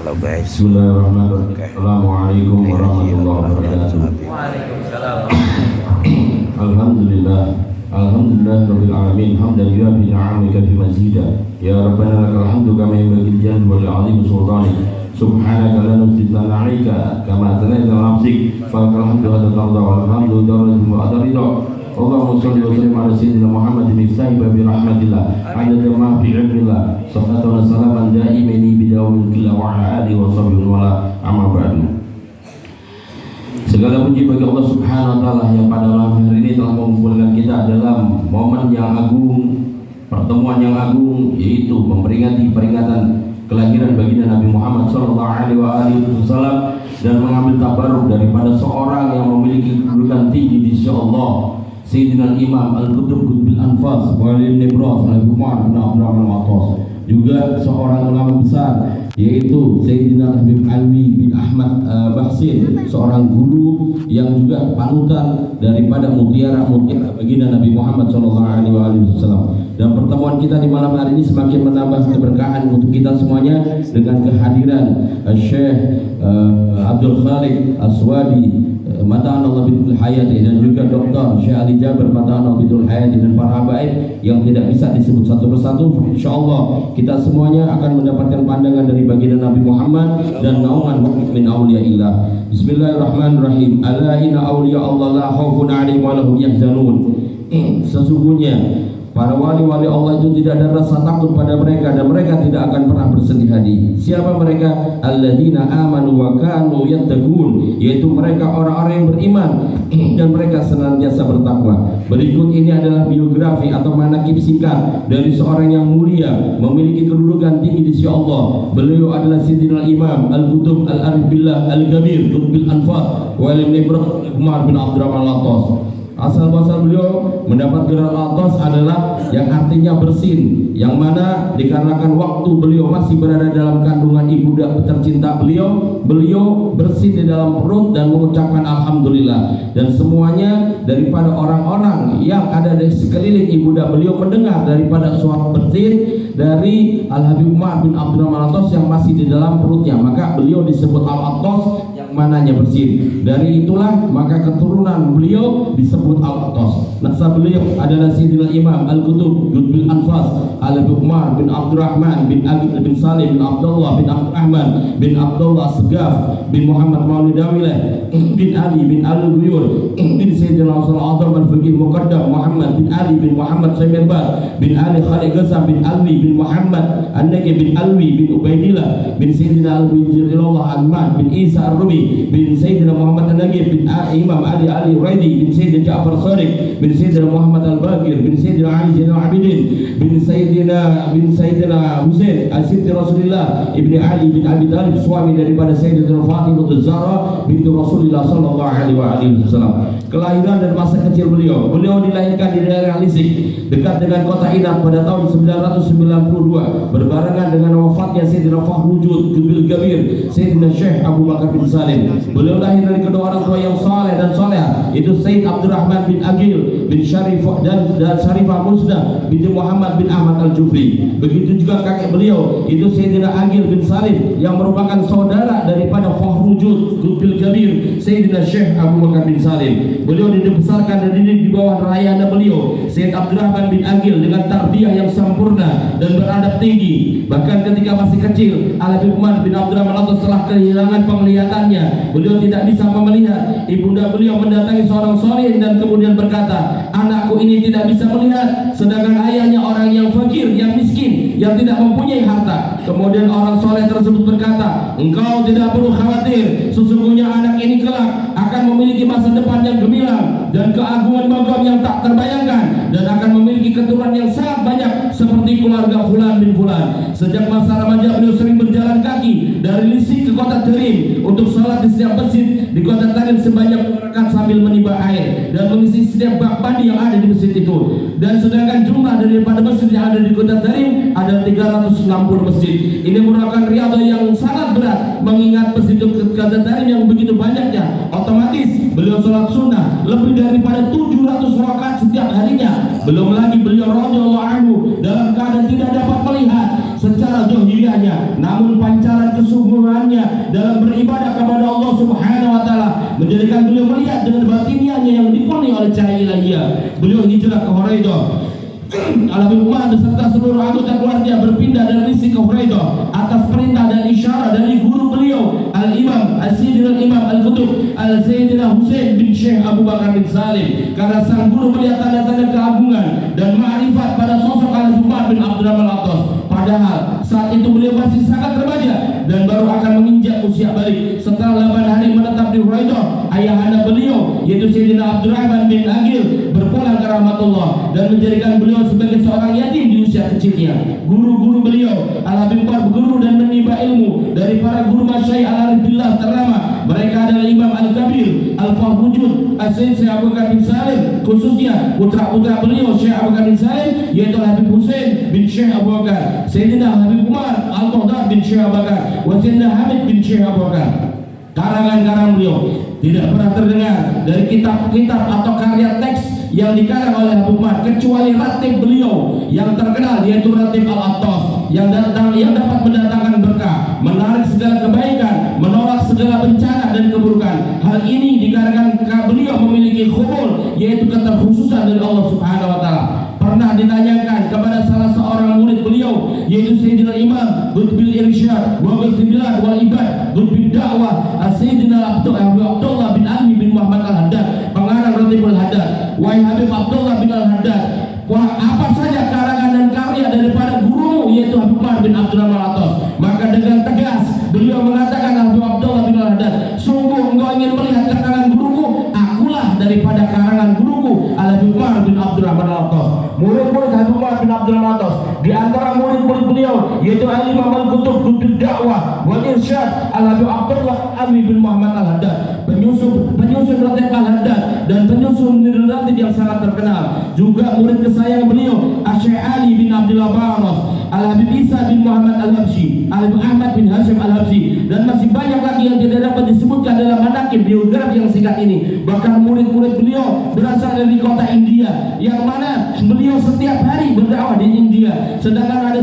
Halo guys. Bismillahirrahmanirrahim. Assalamualaikum warahmatullahi wabarakatuh. Waalaikumsalam. Alhamdulillah. Alhamdulillah rabbil alamin. Hamdan yuafi ni'amika fi mazida. Ya Rabbana lakal hamdu kama yanbaghi li wal 'azimi sultanik. Subhanaka la nuhsi thana'an 'alaika kama athnayta 'ala nafsik. Falakal hamdu hatta tarda wal hamdu darajatan wa ridha. Allahumma shalli wa sallim ala sayyidina Muhammadin sahibi bi rahmatillah adada ma fi ilmillah sallallahu wa sallaman daimani bi dawamil killa wa ala alihi wa sahbihi wa ala amma ba'du. Segala puji bagi Allah Subhanahu wa taala yang pada malam hari ini telah mengumpulkan kita dalam momen yang agung, pertemuan yang agung, yaitu memperingati peringatan kelahiran baginda Nabi Muhammad sallallahu alaihi wasallam dan mengambil tabaruk daripada seorang yang memiliki kedudukan tinggi di sisi Allah, Sayyidina Imam Al-Qutb bil Anfas Walid Nibras Al-Umar bin Abdurrahman Al-Atas, juga seorang ulama besar yaitu Sayyidina Habib Alwi bin Ahmad Bahsin, seorang guru yang juga panutan daripada mutiara-mutiara baginda Nabi Muhammad SAW. Dan pertemuan kita di malam hari ini semakin menambah keberkahan untuk kita semuanya dengan kehadiran Syekh Abdul Khaliq Aswadi Mata'an Allah bidul hayati, dan juga Dr. Syekh Ali Jaber Mata'an Allah bidul hayati, dan para habaib yang tidak bisa disebut satu persatu. InsyaAllah kita semuanya akan mendapatkan pandangan dari baginda Nabi Muhammad dan naungan min awliyaillah. Bismillahirrahmanirrahim. Ala inna awliya Allah la khawfun 'alaihim wa lahum yahzanun. Sesungguhnya para wali-wali Allah itu tidak ada rasa takut pada mereka dan mereka tidak akan pernah bersedih hati. Siapa mereka? Alladzina amanu wa kanu yattaqun, yaitu mereka orang-orang yang beriman dan mereka senantiasa bertakwa. Berikut ini adalah biografi atau manaqib singkat dari seorang yang mulia, memiliki kedudukan tinggi di sisi Allah. Beliau adalah Sayyidina Imam Al-Qutb Al-Arif Billah Al-Kabir Qutbil Anfas Walid Nibras Umar bin Abdurrahman Al-Atas. Asal-muasal beliau mendapat gelar Al-Atas adalah yang artinya bersin, yang mana dikarenakan waktu beliau masih berada dalam kandungan ibunda tercinta beliau bersin di dalam perut dan mengucapkan Alhamdulillah. Dan semuanya daripada orang-orang yang ada di sekeliling ibunda beliau mendengar daripada suara bersin dari Al-Habib Umar bin Abdurrahman Al-Atas yang masih di dalam perutnya, maka beliau disebut Al-Atas yang mananya bersin. Dari itulah maka keturunan beliau disebut Al-Atas. Nasab beliau adalah Sayyidina Imam Al-Qutb bil Anfas Al-Habib Umar bin Abdurrahman bin Abi bin Salim bin Abdullah bin Abdurrahman bin Abdullah Segaf bin Muhammad Maulid Dawilah bin Ali bin Al-Guyur bin Sayyidina Rasulullah Azam Al-Fiqih Muqaddam Muhammad bin Ali bin Muhammad Saimirbat bin Ali Khalid Ghazam bin Alwi bin Muhammad An-Naqi bin Alwi bin Ubaidillah bin Sayyidina Al-Bijrillah Ahmad bin Isa Ar-Rumi bin Sayyidina Muhammad An-Naqi bin Imam Ali Uraidi bin Sayyidina Ja'far Sadiq bin Sayyidina Muhammad Al-Baqir bin Sayyidina Ali Zainal Abidin bin Sayyidina Husain Al-Sibti Rasulullah ibni Ali bin Abi Talib, suami daripada Sayyidina Fatimah Az-Zahra binti Rasulullah sallallahu alaihi wasallam. Kelahiran dan masa kecil beliau dilahirkan di daerah Lisik dekat dengan kota Irak pada tahun 992 berbarengan dengan wafatnya Sayyidina Fahruddin Bil Kabir Sayyidina Syekh Abu Bakar bin Salim. Beliau lahir dari kedua orang tua yang saleh dan soleha, itu Sayyid Abdurrahman bin Agil bin Syarif dan Syarifah Musda binti Muhammad bin Ahmad Al-Jufri. Begitu juga kakek beliau itu Sayyidina Agil bin Salim yang merupakan saudara daripada Fahruddin Bil Kabir Sayyidina Syekh Abu Bakar bin Salim. Beliau dibesarkan dan dididik di bawah rayana beliau Sayyid Abdurrahman bin Agil dengan tarbiyah yang sempurna dan beradab tinggi. Bahkan ketika masih kecil, Al-Habib Umar bin Abdurrahman Al-Atas telah kehilangan penglihatannya. Beliau tidak bisa melihat. Ibunda beliau mendatangi seorang soleh dan kemudian berkata, anakku ini tidak bisa melihat, sedangkan ayahnya orang yang fakir, yang miskin, yang tidak mempunyai harta. Kemudian orang soleh tersebut berkata, engkau tidak perlu khawatir, sesungguhnya anak ini kelak akan memiliki masa depan yang gemilang dan keagungan magam yang tak terbayangkan, dan akan memiliki keturunan yang sangat banyak seperti keluarga Fulan bin Fulan. Sejak masa remaja beliau sering berjalan kaki dari Lisik ke kota Terim untuk sholat di setiap masjid di kota Terim sebanyak 2 rakaat sambil menimba air dan mengisi setiap bak mandi yang ada di masjid itu. Dan sedangkan jumlah daripada masjid yang ada di kota Terim ada 360 masjid. Ini merupakan riyadhah yang sangat berat mengingat masjid kota Terim yang begitu banyaknya. Otomatis beliau sholat sunnah lebih daripada 700 rakaat setiap harinya. Belum lagi beliau radhiyallahu anhu dalam keadaan tidak dapat melihat secara zahiriyahnya, namun pancaran kesungguhan kecintaannya dalam beribadah kepada Allah Subhanahu wa taala, menjadikan beliau melihat dengan batiniahnya yang dipenuhi oleh cahaya ilahiyah. Beliau hijrah ke Huraidah. Al-Habib Umar beserta seluruh anggota keluarga berpindah dari Risi ke Huraidah atas perintah dan isyarat dari guru beliau Al-Imam As-Sayyidina Imam Al-Qutub Al-Sayyidina Husain bin Syekh Abu Bakar bin Salim, karena sang guru melihat tanda-tanda keagungan dan ma'rifat pada sosok Al-Habib Umar bin Abdurrahman Al-Atas. Padahal saat itu beliau masih sangat remaja dan baru akan menginjak usia balik. Setelah 8 hari menetap di Huraidah, ayahanda beliau yaitu Sayyidina Abdurrahman bin Agil berpulang ke rahmatullah dan menjadikan beliau sebagai seorang yatim di usia kecilnya. Guru-guru beliau Al-Habib Umar berguru dan menimba ilmu dari para guru masyayikh al-arif billah ternama. Mereka adalah Imam Al-Kabir Al-Fahwujud As-Sayyid Syekh Abu Bakar bin Salim, khususnya putra-putra beliau Syekh Abu Bakar bin Salim yaitu Habib Husain bin Syekh Abu Bakar, Sayyidina Habib Umar Al-Muhdar bin Syekh Abu Bakar, wa Sayyidina Hamid bin Syekh Abu Bakar. Karangan-karang beliau tidak pernah terdengar dari kitab-kitab atau karya teks yang dikarang oleh Habib Umar kecuali ratib beliau yang terkenal yaitu ratib Al-Attas yang dapat mendatangkan berkah, menarik segala kebaikan, menolak segala bencana dan keburukan. Hal ini dikarenakan beliau memiliki khubul yaitu keterkhususan dari Allah Subhanahu wa taala. Pernah ditanyakan kepada salah seorang murid beliau yaitu Sayyidina Imam Qutbil Irsyad wa Qutbil Bilad wal Ibad Qutbil Da'wah Sayyidina Abdullah bin Ali bin Muhammad Al-Haddad, pengarang Ratibul Haddad. Wahai Habib Abdullah bin Al-Haddad, apa saja karangan dan karya daripada gurumu yaitu Habib Umar bin Abdurrahman Al-Atas? Maka dengan tegas beliau mengatakan, Habib Abdullah bin Al-Haddad, sungguh engkau ingin melihat karangan guruku, akulah daripada karangan guruku Al-Habib Umar bin Abdurrahman Al-Atas. Murid-murid Habib Umar bin Abdurrahman Al-Atas, di antara murid-murid beliau yaitu Al-Imam Al-Qutub Qutbud Da'wah wal Irsyad Al-Habib Abdullah Ali bin Muhammad Al-Haddad, penyusun Ratib Al-Haddad dan penyusun ratib yang sangat terkenal. Juga murid kesayang beliau Syekh Ali bin Abdullah Baros, Al-Habib Isa bin Muhammad Al-Habsyi, Al-Habib Ahmad bin Hashim Al-Habsyi, dan masih banyak lagi yang tidak dapat disebutkan dalam manaqib biografi yang singkat ini. Bahkan murid-murid beliau berasal dari kota India, yang mana beliau setiap hari berdakwah di India, sedangkan ada